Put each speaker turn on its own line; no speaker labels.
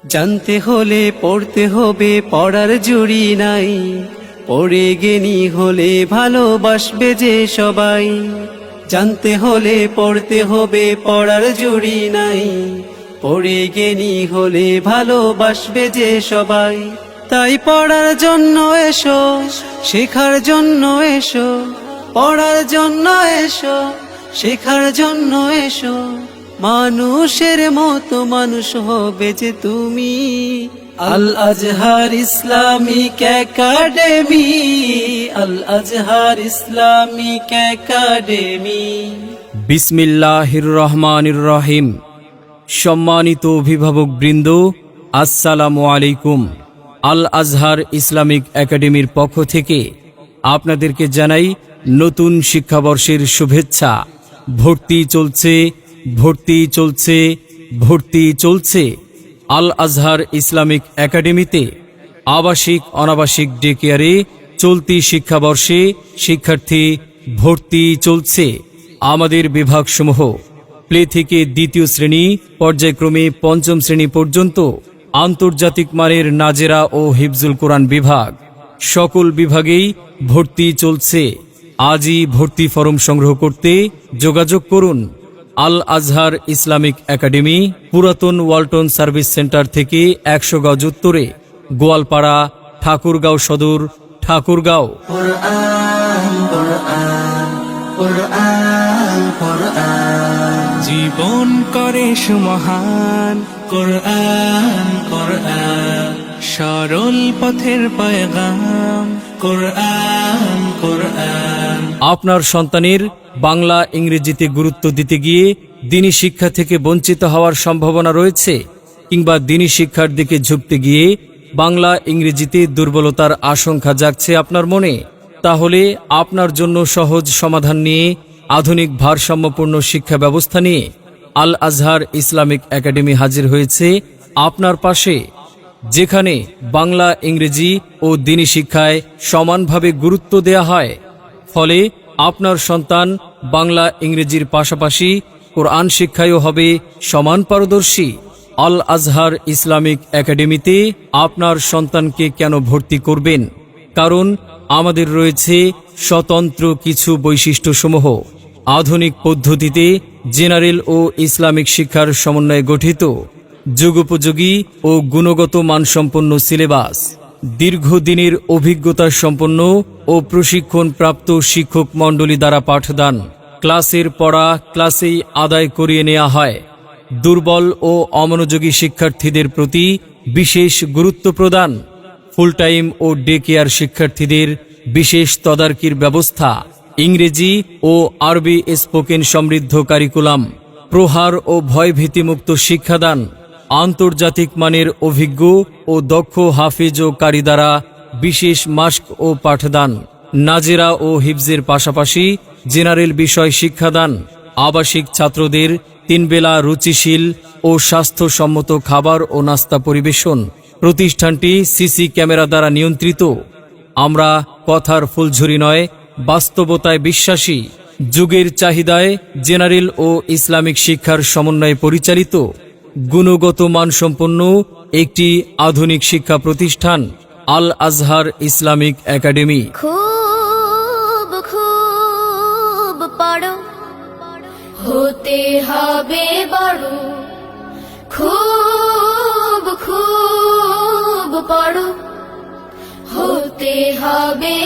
জানতে হলে পড়তে হবে, পড়ার জুড়ি নাই। পড়ে জ্ঞানী হলে ভালোবাসবে যে সবাই। জানতে হলে পড়তে হবে, পড়ার জুড়ি নাই। পড়ে জ্ঞানী হলে ভালোবাসবে যে সবাই। তাই পড়ার জন্য এসো, শেখার জন্য এসো। পড়ার জন্য এসো, শেখার জন্য এসো। মানুষের মতো মানুষ হবে যে তুমি। আল আজহার ইসলামিক একাডেমি, আল আজহার ইসলামিক একাডেমি।
বিসমিল্লাহির রহমানির রহিম। সম্মানিত অভিভাবক বৃন্দ, আসসালামু আলাইকুম। আল আজহার ইসলামিক একাডেমির পক্ষ থেকে আপনাদেরকে জানাই নতুন শিক্ষাবর্ষের শুভেচ্ছা। ভর্তি চলছে, ভর্তি চলছে, ভর্তি চলছে। আল আজহার ইসলামিক একাডেমিতে আবাসিক অনাবাসিক ডে কেয়ারে চলতি শিক্ষাবর্ষে শিক্ষার্থী ভর্তি চলছে। আমাদের বিভাগসমূহ প্লে থেকে দ্বিতীয় শ্রেণী পর্যায়ক্রমে পঞ্চম শ্রেণী পর্যন্ত আন্তর্জাতিক মানের নাজেরা ও হিফজুল কোরআন বিভাগ, সকল বিভাগেই ভর্তি চলছে। আজই ভর্তি ফরম সংগ্রহ করতে যোগাযোগ করুন। আল আজহার ইসলামিক একাডেমি, পুরাতন ওয়ালটন সার্ভিস সেন্টার থেকে 100 গজ উত্তরে, গোয়ালপাড়া, ঠাকুরগাঁও সদর, ঠাকুরগাঁও।
জীবন করে সুমহান কোরআন, কোরআন সরল পথের পয়গাম কোরআন, কোরআন।
আপনার সন্তানের বাংলা ইংরেজিতে গুরুত্ব দিতে গিয়ে দ্বীনি শিক্ষা থেকে বঞ্চিত হওয়ার সম্ভাবনা রয়েছে, কিংবা দ্বীনি শিক্ষার দিকে ঝুঁকতে গিয়ে বাংলা ইংরেজিতে দুর্বলতার আশঙ্কা জাগছে আপনার মনে। তাহলে আপনার জন্য সহজ সমাধান নিয়ে, আধুনিক ভারসাম্যপূর্ণ শিক্ষা ব্যবস্থা নিয়ে আল আজহার ইসলামিক একাডেমি হাজির হয়েছে আপনার পাশে, যেখানে বাংলা ইংরেজি ও দ্বীনি শিক্ষায় সমানভাবে গুরুত্ব দেয়া হয়। ফলে আপনার সন্তান বাংলা ইংরেজির পাশাপাশি কোরআন শিক্ষায়ও হবে সমান পারদর্শী। আল আজহার ইসলামিক একাডেমিতে আপনার সন্তানকে কেন ভর্তি করবেন? কারণ আমাদের রয়েছে স্বতন্ত্র কিছু বৈশিষ্ট্যসমূহ। আধুনিক পদ্ধতিতে জেনারেল ও ইসলামিক শিক্ষার সমন্বয়ে গঠিত যুগোপযোগী ও গুণগত মানসম্পন্ন সিলেবাস, দীর্ঘদিনের অভিজ্ঞতা সম্পন্ন ও প্রশিক্ষণ প্রাপ্ত শিক্ষক মণ্ডলী দ্বারা পাঠদান, ক্লাসের পড়া ক্লাসেই আদায় করিয়ে নেওয়া হয়। দুর্বল ও অমনোযোগী শিক্ষার্থীদের প্রতি বিশেষ গুরুত্ব প্রদান, ফুল টাইম ও ডে কেয়ার শিক্ষার্থীদের বিশেষ তদারকির ব্যবস্থা, ইংরেজি ও আরবি স্পোকেন সমৃদ্ধ কারিকুলাম, প্রহার ও ভয়ভীতিমুক্ত শিক্ষাদান, আন্তর্জাতিক মানের অভিজ্ঞ ও দক্ষ হাফিজ ও কারি দ্বারা বিশেষ মাস্ক ও পাঠদান, নাজেরা ও হিফজের পাশাপাশি জেনারেল বিষয় শিক্ষাদান, আবাসিক ছাত্রদের 3 বেলা রুচিশীল ও স্বাস্থ্যসম্মত খাবার ও নাস্তা পরিবেশন। প্রতিষ্ঠানটি সিসি ক্যামেরা দ্বারা নিয়ন্ত্রিত। আমরা কথার ফুলঝুরি নয়, বাস্তবতায় বিশ্বাসী। যুগের চাহিদায় জেনারেল ও ইসলামিক শিক্ষার সমন্বয়ে পরিচালিত গুণগত মানসম্পন্ন একটি আধুনিক শিক্ষা প্রতিষ্ঠান আল আজহার ইসলামিক একাডেমি।
খুব খুব পড়ো, হতে হবে বড়। খুব খুব পড়ো, হতে হবে